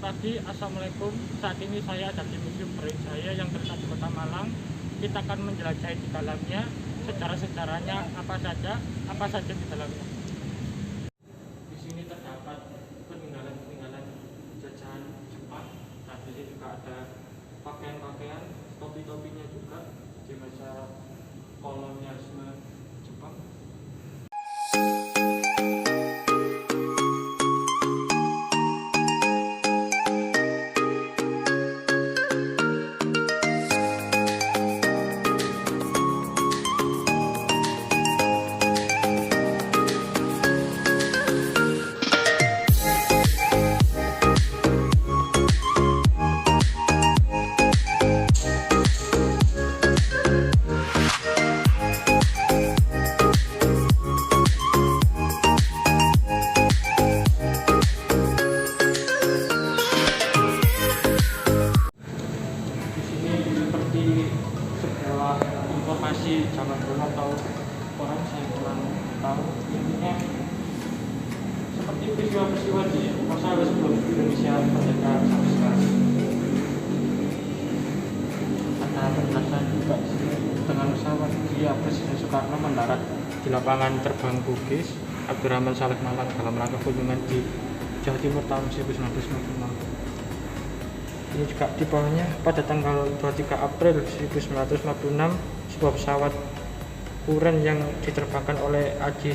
Selamat pagi, Assalamualaikum. Saat ini saya ada di Museum Brawijaya yang terletak di Kota Malang. Kita akan menjelajahi di dalamnya, sejarah-sejarahnya apa saja di dalamnya. Di sini terdapat peninggalan-peninggalan jajahan Jepang. Nah, di sini juga ada pakaian-pakaian, topi-topinya juga di masa kolonialisme Jepang. Informasi zaman dulu atau orang saya kurang tahu, intinya seperti peristiwa-peristiwa di masa sebelum Indonesia merdeka sampai sekarang. Ada penjelasan juga dengan pesawat Presiden Soekarno mendarat di lapangan terbang Bugis Abdurrahman Saleh Malang dalam rangka kunjungan di Jawa Timur tahun 1956. Ini juga di bawahnya pada tanggal 23 April 1956 sebuah pesawat Kuren yang diterbangkan oleh Aji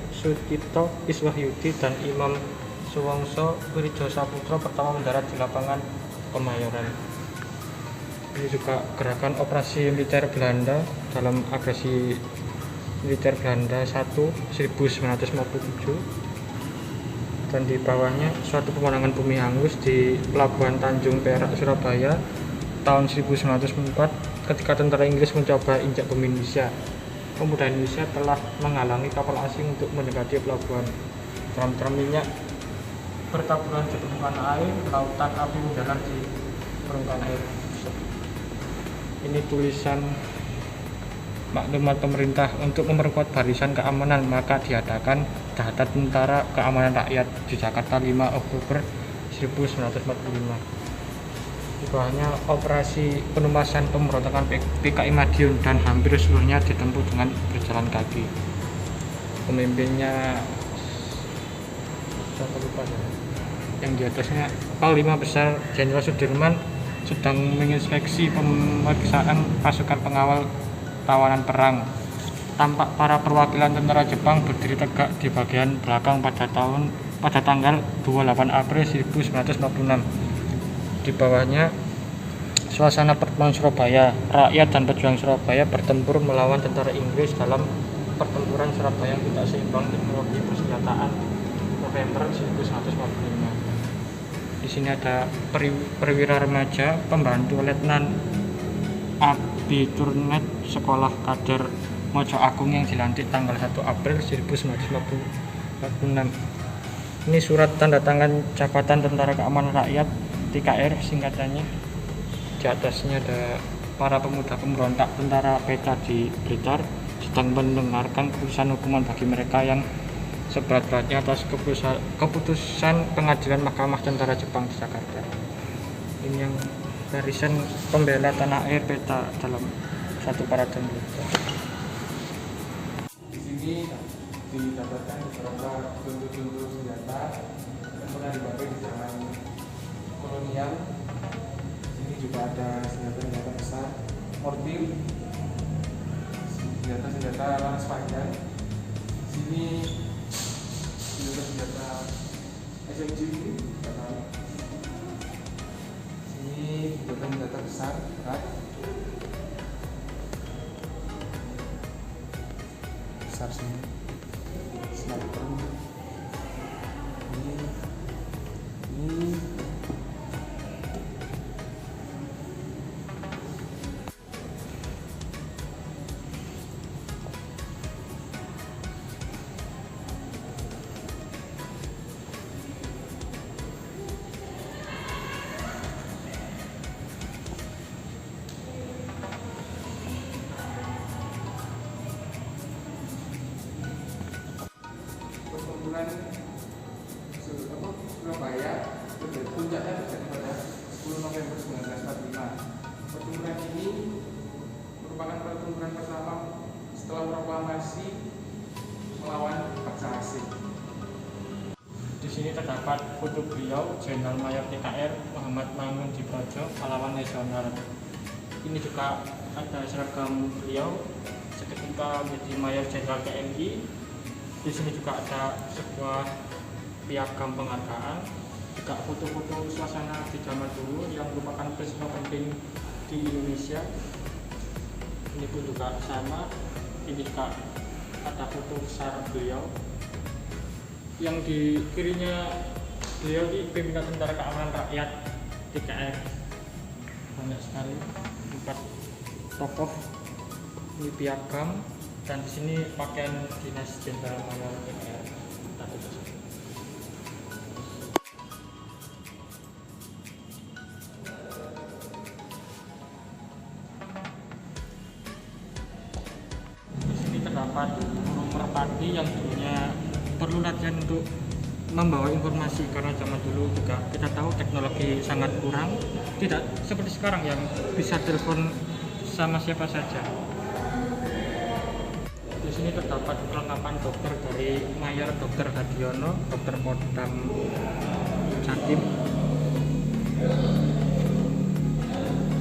Sucipto Iswahyudi dan Imam Suwongso Wiridjo Saputro pertama mendarat di lapangan Kemayoran. Ini juga gerakan operasi militer Belanda dalam agresi militer Belanda 1957. Dan di bawahnya suatu pemandangan bumi hangus di Pelabuhan Tanjung Perak, Surabaya tahun 1904 ketika tentara Inggris mencoba injak bumi Indonesia. Pemuda Indonesia telah menghalangi kapal asing untuk mendekati pelabuhan. Tram-tram minyak bertaburan di permukaan air, lautan api menjalar di permukaan air. Ini tulisan maklumat pemerintah untuk memperkuat barisan keamanan, maka diadakan Dahsyat Tentara Keamanan Rakyat di Jakarta 5 Oktober 1945. Di bawahnya operasi penumasan pemberontakan PKI Madiun dan hampir seluruhnya ditempuh dengan berjalan kaki. Pemimpinnya saya lupa, yang di atasnya Panglima Besar Jenderal Sudirman sedang menginspeksi pemeriksaan pasukan pengawal tawanan perang. Tampak para perwakilan tentara Jepang berdiri tegak di bagian belakang pada tanggal 28 April 1946. Di bawahnya suasana pertempuran Surabaya. Rakyat dan pejuang Surabaya bertempur melawan tentara Inggris dalam pertempuran Surabaya yang tidak seimbang teknologi persenjataan November 1945. Di sini ada perwira remaja pembantu Letnan Abiturnet Sekolah Kader Mojo Agung yang dilantik tanggal 1 April 1946. Ini surat tanda tangan Jabatan Tentara Keamanan Rakyat TKR singkatannya. Di atasnya ada para pemuda pemberontak tentara PETA di Blitar sedang mendengarkan keputusan hukuman bagi mereka yang seberat-beratnya atas keputusan pengadilan Mahkamah Tentara Jepang di Jakarta. Ini yang barisan pembela tanah air PETA dalam satu parade militer. Di sini didapatkan beberapa bentuk-bentuk senjata yang pernah dipakai di zaman kolonial. Ini juga ada senjata-senjata besar, mortir, senjata-senjata laras panjang. Sini senjata SMG ini, sini senjata besar, berat. Besar sini sniper ini sini terdapat foto beliau, Jenderal Mayor TKR Muhammad Mangunjibrojo, pahlawan nasional. Ini juga ada seragam beliau seketika menjadi Mayor Jenderal TNI. Di sini juga ada sebuah piagam penghargaan, juga foto-foto suasana di zaman dulu yang merupakan peristiwa penting di Indonesia. Ini pun juga sama, ini juga ada foto besar beliau. Yang di kirinya beliau di pimpinan Tentara Keamanan Rakyat TKR. Banyak sekali 4 tokoh, ini piagam, dan di sini pakaian dinas Jenderal Mayor TKR. Terdapat burung merpati yang dulunya perlu latihan untuk membawa informasi, karena zaman dulu juga kita tahu teknologi sangat kurang, tidak seperti sekarang yang bisa telepon sama siapa saja. Di sini terdapat perlengkapan dokter dari Mayor Dr. Hadiono, Dr. Kodam Jatim.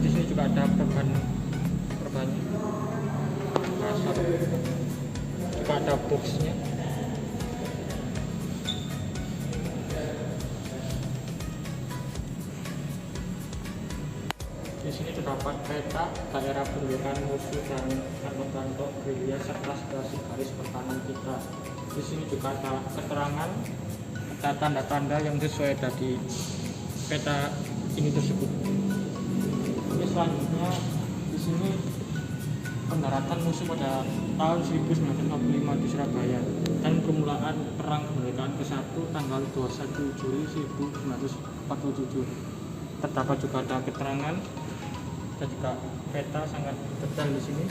Di sini juga ada perbannya, kasar, juga ada boxnya. Di sini terdapat peta daerah pendudukan musuh dan membantu gerilya serta situasi garis pertahanan kita. Di sini juga ada keterangan, ada tanda-tanda yang sesuai dari peta ini tersebut. Ini selanjutnya di sini pendaratan musuh pada tahun 1945 di Surabaya dan permulaan Perang Kemerdekaan ke-1 tanggal 21 Juli 1947. Terdapat juga ada keterangan dan juga peta sangat detail di sini.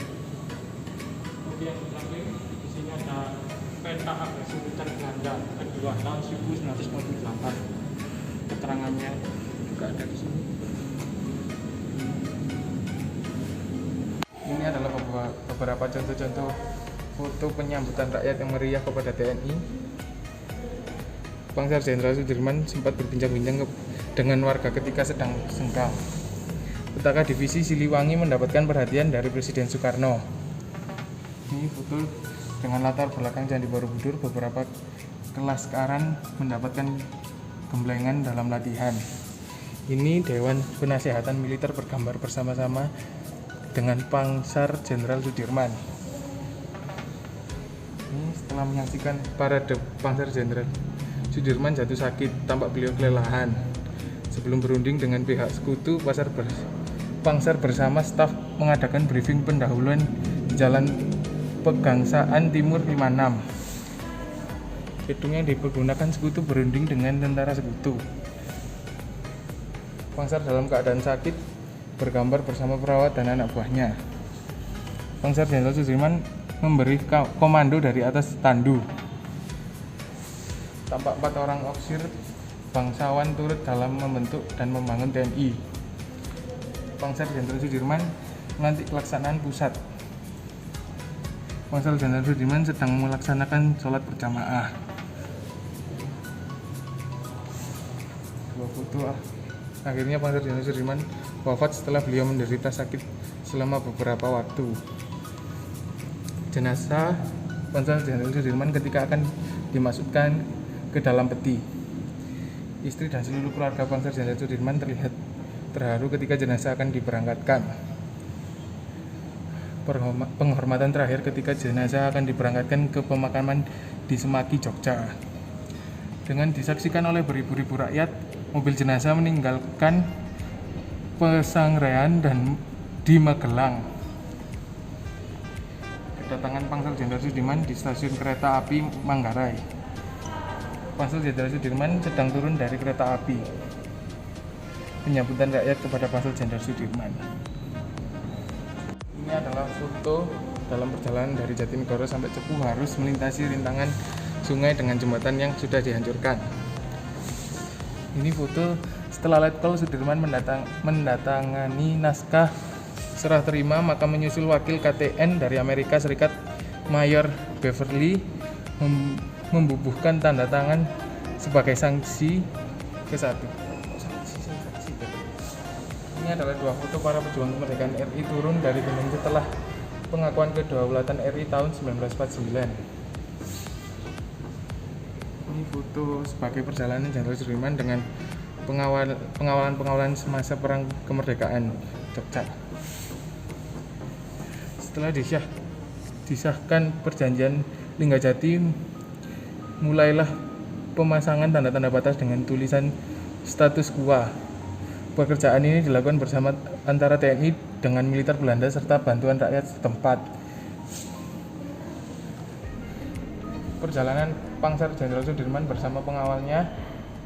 Kemudian terakhir di sini ada peta agresi militer Belanda kedua tahun 1948. Keterangannya juga ada di sini. Ini adalah beberapa contoh-contoh foto penyambutan rakyat yang meriah kepada TNI. Pangsar Jenderal Sudirman sempat berbincang-bincang dengan warga ketika sedang senggang. Petaka Divisi Siliwangi mendapatkan perhatian dari Presiden Soekarno. Ini foto dengan latar belakang Candi Borobudur. Beberapa kelas sekarang mendapatkan gemblengan dalam latihan. Ini Dewan Penasihatan Militer bergambar bersama-sama dengan Pangsar Jenderal Sudirman. Ini setelah menyaksikan parade Pangsar Jenderal Sudirman jatuh sakit, tampak beliau kelelahan. Sebelum berunding dengan pihak sekutu, Pangsar bersama staf mengadakan briefing pendahuluan Jalan Pegangsaan Timur 56. Gedung yang dipergunakan sekutu berunding dengan tentara sekutu. Pangsar dalam keadaan sakit bergambar bersama perawat dan anak buahnya. Pangsar Jenderal Sudirman memberi komando dari atas tandu. Tampak 4 orang ofisir bangsawan turut dalam membentuk dan membangun TNI. Pangsar Jenderal Sudirman melantik pelaksanaan pusat. Pangsar Jenderal Sudirman sedang melaksanakan sholat berjamaah. Dua foto. Akhirnya Pangsar Jenderal Sudirman wafat setelah beliau menderita sakit selama beberapa waktu. Jenazah Pangsar Jenderal Sudirman ketika akan dimasukkan ke dalam peti. Istri dan seluruh keluarga Pangsar Jenderal Sudirman terlihat terharu ketika jenazah akan diberangkatkan. Penghormatan terakhir ketika jenazah akan diberangkatkan ke pemakaman di Semaki, Jogja. Dengan disaksikan oleh beribu-ribu rakyat, mobil jenazah meninggalkan Pesanggrahan dan di Magelang. Kedatangan Pangsar Jenderal Sudirman di stasiun kereta api Manggarai. Pangsar Jenderal Sudirman sedang turun dari kereta api. Penyambutan rakyat kepada Pangsar Jenderal Sudirman. Ini adalah foto dalam perjalanan dari Jatinegara sampai Cepu harus melintasi rintangan sungai dengan jembatan yang sudah dihancurkan. Ini foto setelah Letkol Sudirman mendatangani naskah serah terima, maka menyusul wakil KTN dari Amerika Serikat Mayor Beverly membubuhkan tanda tangan sebagai sanksi ke-1. Ini adalah 2 foto para pejuang kemerdekaan RI turun dari gunung setelah pengakuan kedaulatan RI tahun 1949. Ini foto sebagai perjalanan Jenderal Sudirman dengan pengawalan semasa perang kemerdekaan Jogja. Setelah disahkan perjanjian Linggajati, mulailah pemasangan tanda-tanda batas dengan tulisan status quo. Pekerjaan ini dilakukan bersama antara TNI dengan militer Belanda serta bantuan rakyat setempat. Perjalanan Pangsar Jenderal Sudirman bersama pengawalnya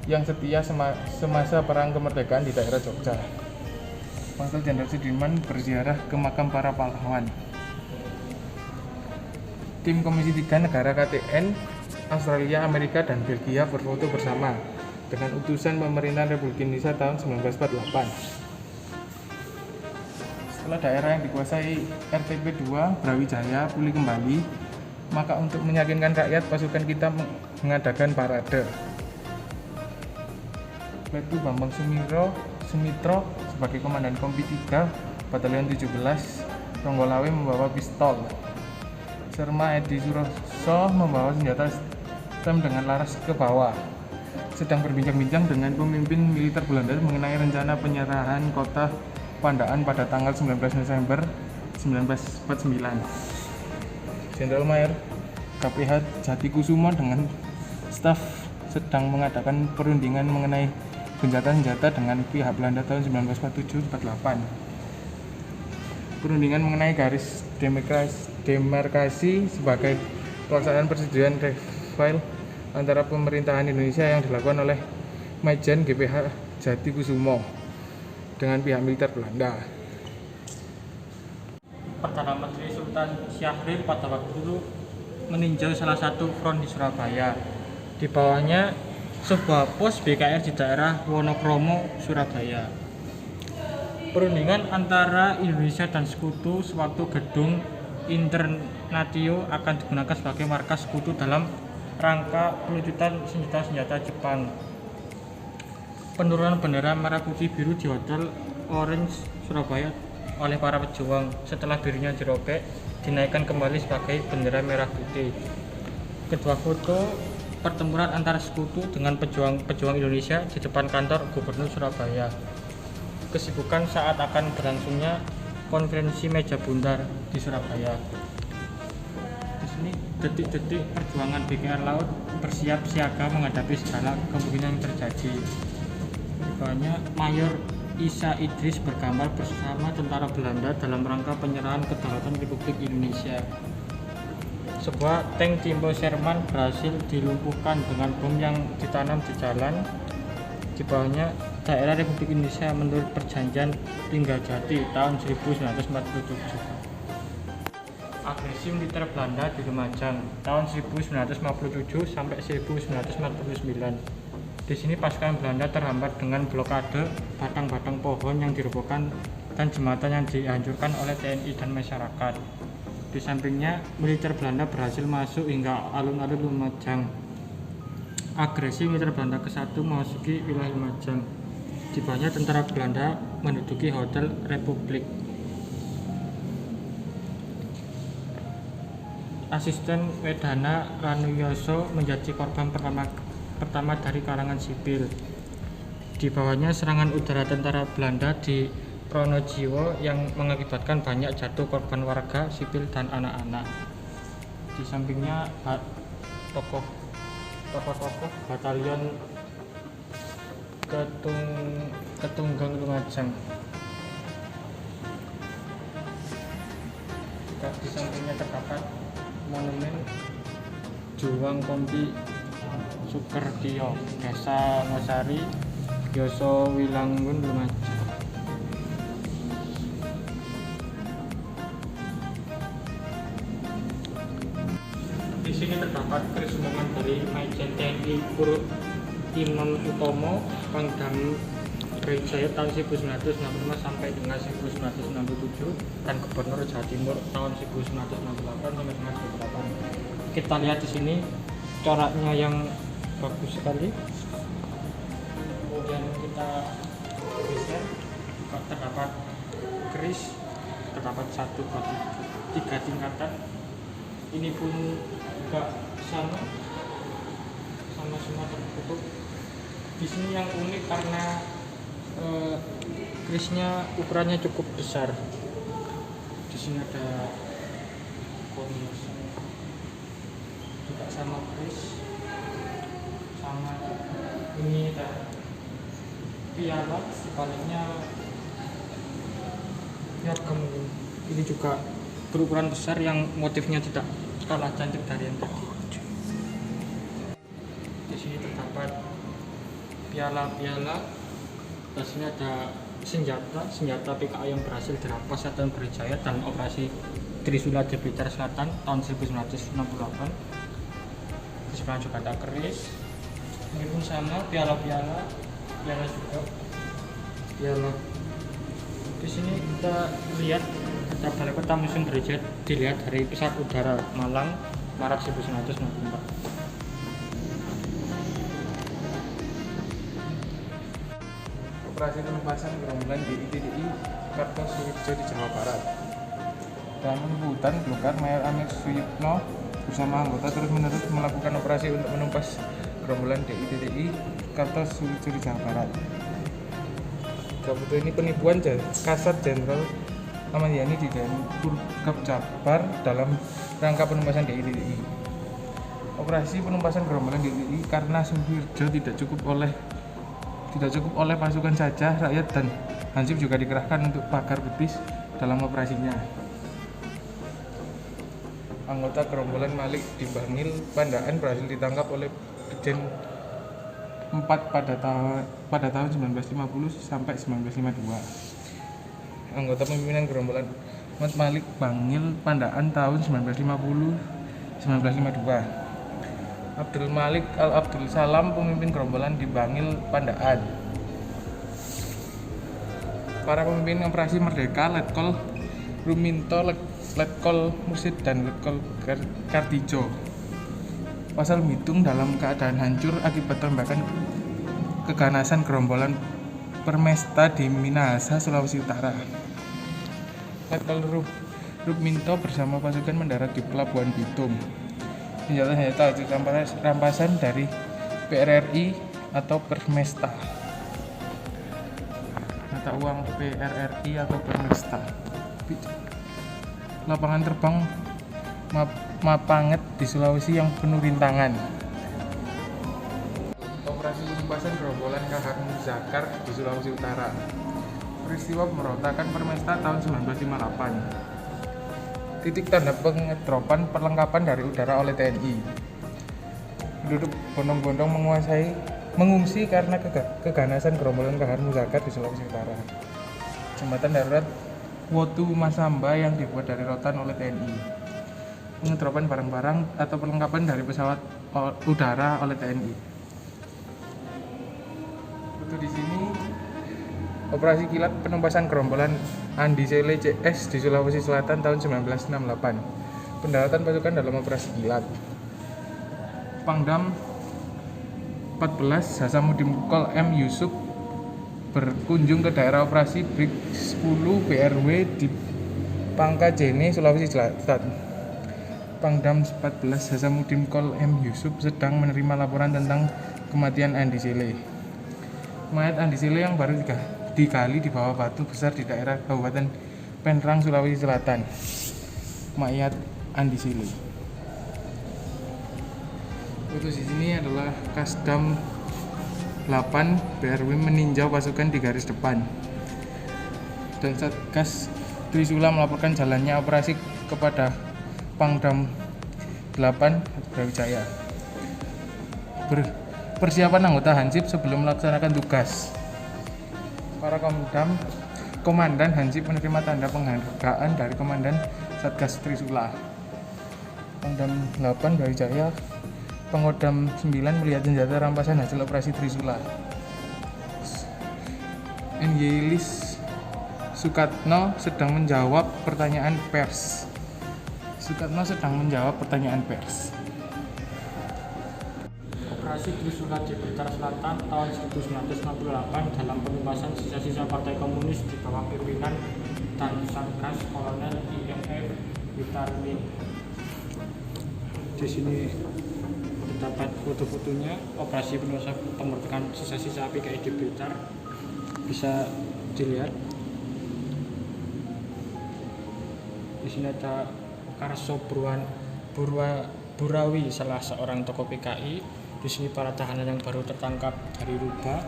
yang setia semasa perang kemerdekaan di daerah Jogja. Pangsar Jenderal Sudirman berziarah ke makam para pahlawan. Tim Komisi 3 negara KTN, Australia, Amerika, dan Belgia berfoto bersama dengan utusan pemerintahan Republik Indonesia tahun 1948. Setelah daerah yang dikuasai RTP 2 Brawijaya pulih kembali, maka untuk meyakinkan rakyat, pasukan kita mengadakan parade. Letu Bambang Sumitro sebagai komandan Kompi 3 Batalion 17 Ronggolawe membawa pistol. Serma Edi Suroso membawa senjata stem dengan laras ke bawah, sedang berbincang-bincang dengan pemimpin militer Belanda mengenai rencana penyerahan kota Pandaan pada tanggal 19 Desember 1949. Jenderal Mayor KPH Jatikusumo dengan staf sedang mengadakan perundingan mengenai gencatan senjata dengan pihak Belanda tahun 1947-48. Perundingan mengenai garis demarkasi sebagai pelaksanaan persetujuan rival antara pemerintahan Indonesia yang dilakukan oleh Majen GPH Jatikusumo dengan pihak militer Belanda. Perdana Menteri Sultan Syahrir pada waktu itu meninjau salah satu front di Surabaya. Di bawahnya sebuah pos BKR di daerah Wonokromo, Surabaya. Perundingan antara Indonesia dan Sekutu sewaktu gedung Internatio akan digunakan sebagai markas Sekutu dalam rangka pelucutan senjata-senjata Jepang. Penurunan bendera merah putih biru di Hotel Orange Surabaya oleh para pejuang. Setelah birunya dirobek, dinaikkan kembali sebagai bendera merah putih. Kedua foto pertempuran antara Sekutu dengan pejuang Indonesia di depan kantor Gubernur Surabaya. Kesibukan saat akan berlangsungnya konferensi meja bundar di Surabaya. Di sini detik-detik perjuangan BKR Laut bersiap siaga menghadapi segala kemungkinan yang terjadi. Di bawahnya Mayor Isa Idris bergambar bersama tentara Belanda dalam rangka penyerahan kedaulatan Republik Indonesia. Sebuah tank tipe Sherman berhasil dilumpuhkan dengan bom yang ditanam di jalan. Di bawahnya daerah Republik Indonesia menurut perjanjian Linggajati tahun 1947. Agresi militer Belanda di Lumajang tahun 1957 sampai 1949. Di sini pasukan Belanda terhambat dengan blokade batang-batang pohon yang dirobohkan dan jembatan yang dihancurkan oleh TNI dan masyarakat. Di sampingnya, militer Belanda berhasil masuk hingga alun-alun Lumajang. Agresi militer Belanda ke-1 memasuki wilayah Lumajang. Di bawahnya tentara Belanda menduduki Hotel Republik. Asisten Wedana Ranuyoso menjadi korban pertama dari kalangan sipil. Di bawahnya serangan udara tentara Belanda di Pronojiwo yang mengakibatkan banyak jatuh korban warga sipil dan anak-anak. Di sampingnya tokoh batalion Ketunggang Lumajang. Di sampingnya terdapat monumen Juang Kompi Sukertio, Desa Ngosari, Yoso Wilanggun, Lumajang. Di sini terdapat kerusuhan dari Majen TNI Pur Imam Utomo, Pangdam Brawijaya tahun 1965 sampai dengan 1967 dan Gubernur Jawa Timur tahun 1968 sampai dengan 1998. Kita lihat di sini coraknya yang bagus sekali. Kemudian kita geser, terdapat keris, terdapat 1, 2, 3 tingkatan. Ini pun juga sama semua tertutup. Di sini yang unik karena kerisnya ukurannya cukup besar. Di sini ada kombinasi juga sama keris, sama ini ada piala sebaliknya piagam. Ini juga berukuran besar yang motifnya tidak kalah cantik dari yang tadi. Di sini terdapat piala-piala. Di sini ada senjata PKI yang berhasil dirampas Satuan Brawijaya dalam operasi Trisula di Blitar Selatan tahun 1968. Di sebelah juga ada keris. Ini pun sama, piala juga. Piala. Di sini kita lihat ada Balai Kota Museum Brawijaya dilihat dari pesawat udara Malang Maret 1964. Operasi penumpasan gerombolan di ITDI Kartosuwirjo di Jawa Barat. Dalam liputan, Golkar Mayor Amir Suyitno bersama anggota terus-menerus melakukan operasi untuk menumpas gerombolan di ITDI Kartosuwirjo di Jawa Barat. Foto ini penipuan Kasat Jenderal Ahmad Yani di Purgab Jabar dalam rangka penumpasan DITDI. Operasi penumpasan gerombolan DITDI karena Suwirjo tidak cukup oleh pasukan saja, rakyat dan Hansip juga dikerahkan untuk pagar betis dalam operasinya. Anggota gerombolan Malik di Bangil, Pandaan berhasil ditangkap oleh Brigjen 4 pada tahun 1950 sampai 1952. Anggota pimpinan gerombolan Ahmad Malik Bangil Pandaan tahun 1950-1952. Abdul Malik Al Abdul Salam pemimpin gerombolan di Bangil Pandaan. Para pemimpin operasi Merdeka, Letkol Ruminto, Letkol Mursid dan Letkol Kartijo. Pasal Bitung dalam keadaan hancur akibat tembakan keganasan gerombolan Permesta di Minahasa, Sulawesi Utara. Letkol Ruminto bersama pasukan mendarat di Pelabuhan Bitung. Senjata-senjata hasil rampasan dari PRRI atau Permesta. Mata uang PRRI atau Permesta. Lapangan terbang Mapanget di Sulawesi yang penuh rintangan. Operasi penumpasan gerombolan Kahar Muzakar di Sulawesi Utara. Peristiwa pemberontakan Permesta tahun 1958. Titik tanda pengedropan perlengkapan dari udara oleh TNI. Penduduk bondong-bondong mengungsi karena keganasan gerombolan Kahar Muzakar di Sulawesi Utara. Jembatan darurat Wotu Masamba yang dibuat dari rotan oleh TNI. Pengedropan barang-barang atau perlengkapan dari pesawat udara oleh TNI. Itu di sini operasi kilat penumpasan gerombolan Andi Sele CS di Sulawesi Selatan tahun 1968. Pendaratan pasukan dalam operasi kilat. Pangdam 14 Hasamuddin Kol M Yusuf berkunjung ke daerah operasi Brig 10 BRW di Pangkajene, Sulawesi Selatan. Pangdam 14 Hasamuddin Kol M Yusuf sedang menerima laporan tentang kematian Andi Sele. Mayat Andi Sele yang baru digali di bawah batu besar di daerah Kabupaten Penrang, Sulawesi Selatan. Mayat Andi Sele. Foto di sini adalah Kasdam 8 BRW meninjau pasukan di garis depan. Dan Satgas Trisula melaporkan jalannya operasi kepada Pangdam 8 Brawijaya. Persiapan anggota Hansip sebelum melaksanakan tugas. Para komandan Hansip menerima tanda penghargaan dari Komandan Satgas Trisula. Pangdam 8 Brawijaya, Pangdam 9 melihat senjata rampasan hasil operasi Trisula. Engyelis Sukatno sedang menjawab pertanyaan pers. Operasi Trisula di Blitar Selatan tahun 1968 dalam penumpasan sisa-sisa Partai Komunis di bawah pimpinan dan Satgas Kolonel IMF Witarmin. Di sini terdapat foto-fotonya operasi pembertakan sisa-sisa PKI di Blitar, bisa dilihat. Di sini ada Karso Burawi, salah seorang tokoh PKI. Di sini para tahanan yang baru tertangkap dari Ruba.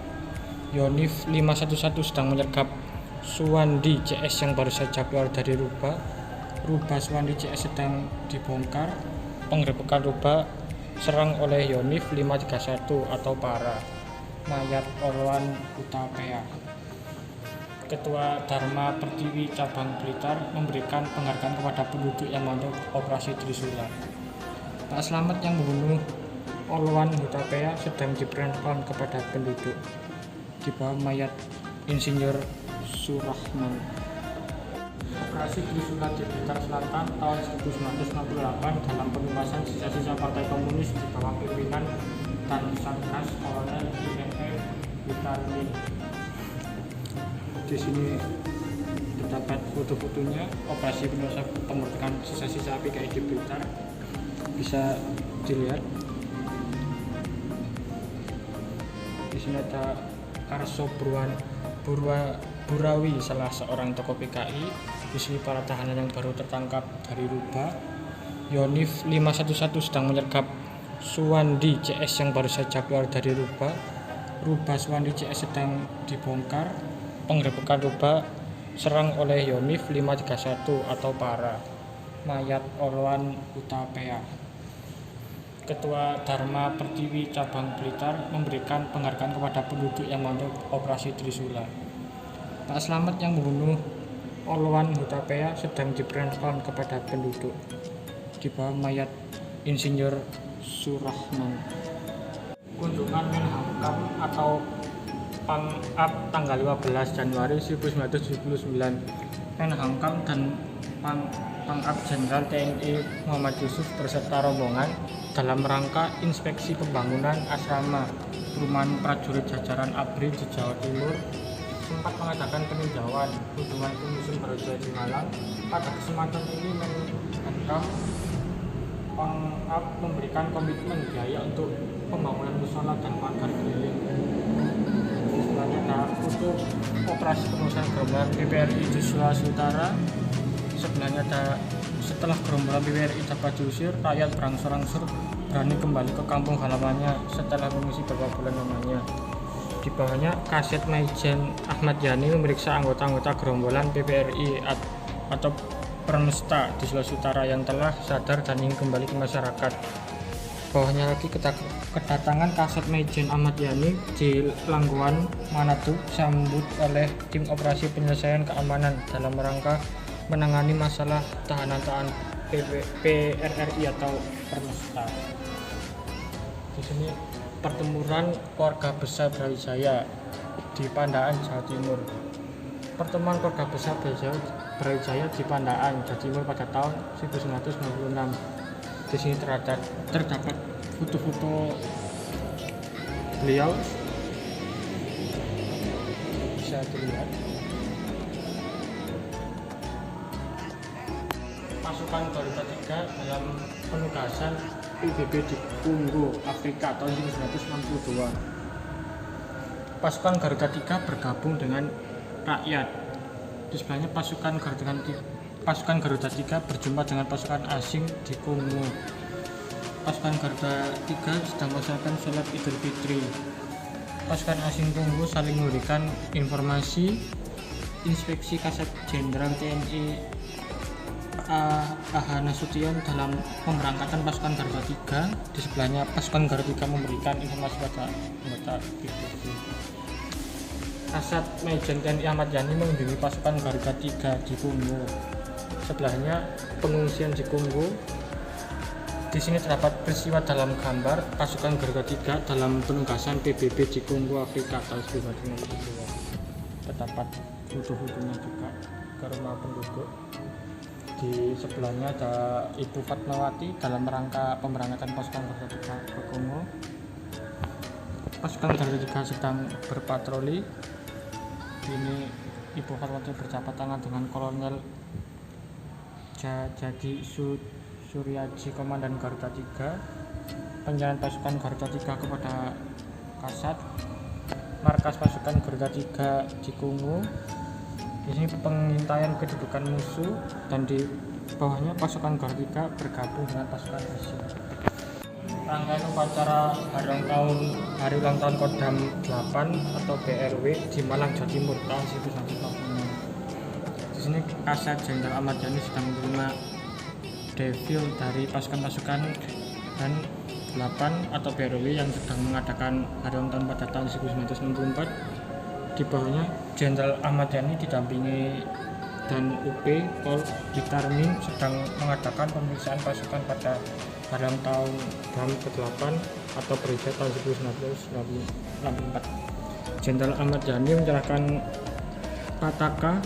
Yonif 511 sedang menyergap Suwandi CS yang baru saja keluar dari Ruba. Ruba Suwandi CS sedang dibongkar. Penggerebekan Ruba serang oleh Yonif 531 atau Para. Mayat Orwan Utapea. Ketua Dharma Pertiwi Cabang Blitar memberikan penghargaan kepada penduduk yang membantu operasi Trisula. Pak Slamet yang membunuh Orwan Hutapea sedang diperkenalkan kepada penduduk. Di bawah mayat Insinyur Surahman. Operasi Trisula di Blitar Selatan tahun 1968 dalam penumpasan sisa-sisa Partai Komunis di bawah pimpinan dan Satgas Kolonel IMF Witarmin. Di sini terdapat foto-fotonya operasi pembertakan sisa-sisa PKI di Blitar, bisa dilihat. Di sini ada Karso Burawi, salah seorang tokoh PKI. Di sini para tahanan yang baru tertangkap dari Ruba. Yonif 511 sedang menyergap Suwandi CS yang baru saja keluar dari Ruba. Ruba Suwandi CS sedang dibongkar. Penggerebekan Ruba serang oleh Yonif 531 atau Para. Mayat Orwan Utapea. Ketua Dharma Pertiwi Cabang Blitar memberikan penghargaan kepada penduduk yang membantu operasi Trisula. Pak Slamet yang membunuh Orwan Hutapea sedang diperkenalkan kepada penduduk. Di bawah mayat Insinyur Surahman. Kunjungan Menhankam atau Pangap tanggal 15 Januari 1979. Menhankam dan Pangap Jenderal TNI Muhammad Yusuf beserta rombongan dalam rangka inspeksi pembangunan asrama perumahan prajurit jajaran ABRI di Jawa Timur sempat mengadakan peninjauan hubungan penyusun Brawijaya di Malang. Pada kesempatan ini Menhankam Pangap memberikan komitmen biaya untuk pembangunan musola dan pagar keliling. Ada foto operasi pengurusan gerombolan PPRI di Sulawesi Utara. Sebelahnya ada setelah gerombolan PPRI dapat diusir, rakyat berangsur-angsur berani kembali ke kampung halamannya setelah mengisi beberapa bulan lamanya. Di bawahnya Kasat Maijen Ahmad Yani memeriksa anggota-anggota gerombolan PPRI atau Permesta di Sulawesi Utara yang telah sadar dan ingin kembali ke masyarakat. Bawahnya lagi kedatangan Kasat Maijen Ahmad Yani di Langguan, Manado disambut oleh tim operasi penyelesaian keamanan dalam rangka menangani masalah tahanan-tahanan PRRI atau Permesta. Di sini pertempuran keluarga besar Brawijaya di Pandaan, Jawa Timur. Pertemuan keluarga besar Brawijaya di Pandaan, Jawa Timur pada tahun 1996. Di sini terdapat foto-foto beliau, bisa dilihat. Pasukan Garuda 3 dalam penugasan PBB di Kongo, Afrika tahun 1962. Pasukan Garuda 3 bergabung dengan rakyat. Di sebelahnya pasukan Garuda 3 berjumpa dengan pasukan asing di Kongo. Pasukan Garuda 3 sedang melaksanakan sholat Idul Fitri. Pasukan asing Kongo saling memberikan informasi. Inspeksi Kasat Jenderal TNI AH Nasution dalam pemberangkatan pasukan Garuda 3. Di sebelahnya pasukan Garuda 3 memberikan informasi pada anggota PBB. Kasat Maijen TNI Ahmad Yani mengunjungi pasukan Garuda 3 di Kongo. Sebelahnya pengungsian di Kongo. Di sini terdapat peristiwa dalam gambar pasukan Garuda 3 dalam penugasan PBB di Kongo, Afrika tahun 1962. Terdapat foto-fotonya juga ke rumah penduduk. Di sebelahnya ada Ibu Fatmawati dalam rangka pemberangkatan pasukan Garuda 3 ke Kongo. pasukan Garuda 3 sedang berpatroli. Ini Ibu Fatmawati berjabat tangan dengan Kolonel Jadi Suryaji, Komandan Garuda 3. Penyerahan pasukan Garuda 3 kepada Kasat. Markas pasukan Garuda 3 Cikungu. Di sini pengintaian kedudukan musuh, dan di bawahnya pasukan Garuda 3 bergabung dengan pasukan musuh. Rangkaian upacara hari ulang tahun Kodam 8 atau BRW di Malang, Jawa Timur tahun 1946. Di sini Kasat Jenderal Ahmad Yani sedang menerima devil dari pasukan-pasukan dan 8 atau BRW yang sedang mengadakan hari ulang tahun pada tahun 1964. Di bawahnya Jenderal Ahmad Yani didampingi dan UP Pol Bitarmin sedang mengadakan pemeriksaan pasukan pada hari ulang tahun DAM ke-8 atau Berija tahun 1964. Jenderal Ahmad Yani menyerahkan Pataka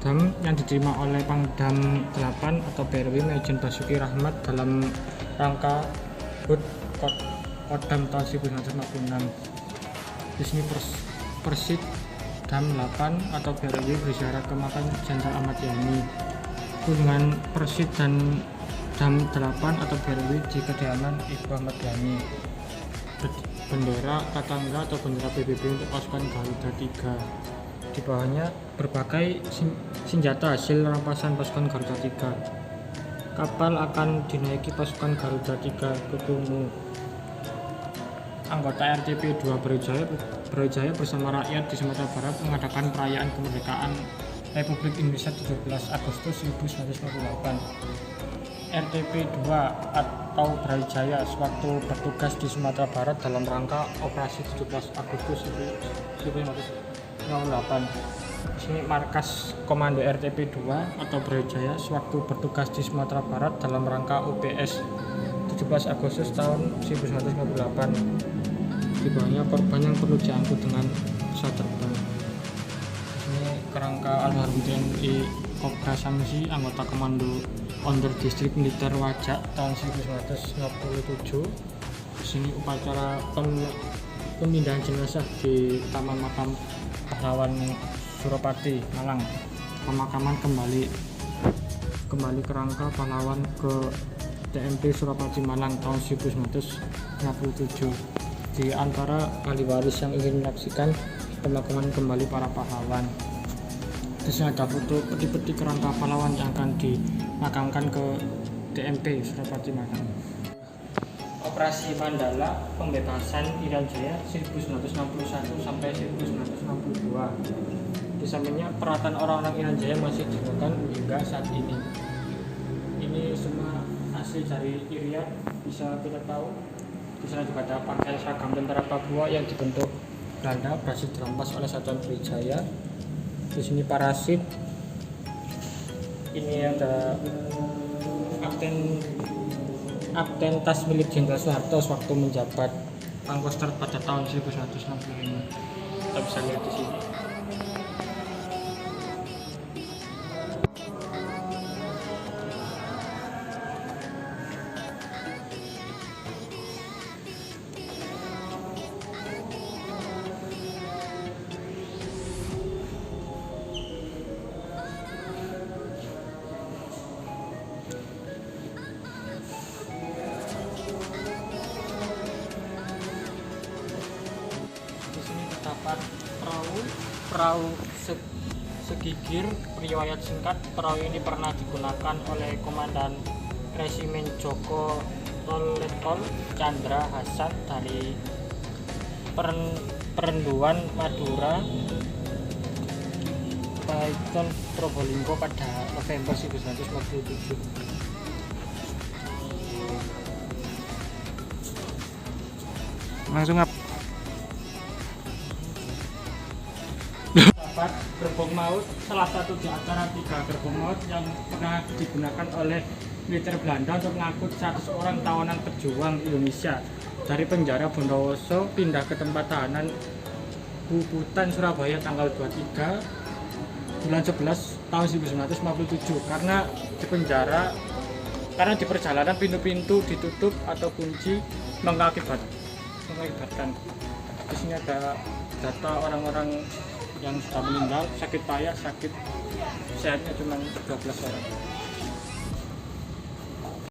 DAM yang diterima oleh Pangdam 8 atau BRW Majen Basuki Rahmat dalam rangka HUT Kodam tahun 1956. Di sini Persid DAM 8 atau BRW berziarah ke makam Jenderal Ahmad Yani. Kunjungan Persid dan DAM 8 atau BRW di kediaman Ibu Ahmad Yani. Bendera Katangga atau bendera PBB untuk pasukan Garuda 3. Di bawahnya berbagai senjata hasil rampasan pasukan Garuda 3. Kapal akan dinaiki pasukan Garuda 3 ke Kumu. Anggota RTP 2 Brawijaya bersama rakyat di Sumatera Barat mengadakan perayaan kemerdekaan Republik Indonesia 17 Agustus 1948. RTP 2 atau Brawijaya sewaktu bertugas di Sumatera Barat dalam rangka operasi 17 Agustus 1948. Di sini markas Komando RTP 2 atau Brawijaya sewaktu bertugas di Sumatera Barat dalam rangka UPS 17 Agustus tahun 1958. Di bawahnya korban yang perlu diangkut dengan pesawat terbang. Ini kerangka almarhum TNI Kopra Samsi, anggota Komando Onder Distrik Militer Wajak tahun 1957. Di sini upacara pemindahan jenazah di Taman Makam Pahlawan Suropati, Malang. Pemakaman kembali kerangka pahlawan ke TMP Suropati Malang tahun 1957. Di antara ahli waris yang ingin menyaksikan pemakaman kembali para pahlawan, di sini ada foto peti-peti kerangka pahlawan yang akan dimakamkan ke TMP Suropati Malang. Operasi Mandala, pembebasan Irian Jaya 1961 sampai 1962. Di sampingnya peralatan orang-orang Irian Jaya masih digunakan hingga saat ini. Ini semua hasil dari Irian, bisa kita tahu. Di sana juga ada pakaian seragam tentara Papua yang dibentuk Belanda berhasil dirampas oleh Satuan Brawijaya. Di sini parasit. Ini ada Kapten Tas milik Jenderal Soeharto sewaktu menjabat Pangkostrat pada tahun 1965. Kita bisa lihat di sini. Perahu segigir. Riwayat singkat, perahu ini pernah digunakan oleh Komandan Resimen Joko Toletol Chandra Hasan dari Perenduan Madura, Paiton Probolinggo pada November 1947. Langsung Gerbong Maut, salah satu di antara 3 gerbong maut yang pernah digunakan oleh militer Belanda untuk mengangkut 100 orang tawanan pejuang Indonesia dari penjara Bondowoso pindah ke tempat tahanan Puputan Surabaya tanggal 23 bulan 11 tahun 1957 karena di perjalanan pintu-pintu ditutup atau kunci mengakibatkan mengakibatkan. Di sini ada data orang-orang yang sudah meninggal, sakit payah, sakit sehatnya cuma 12 orang.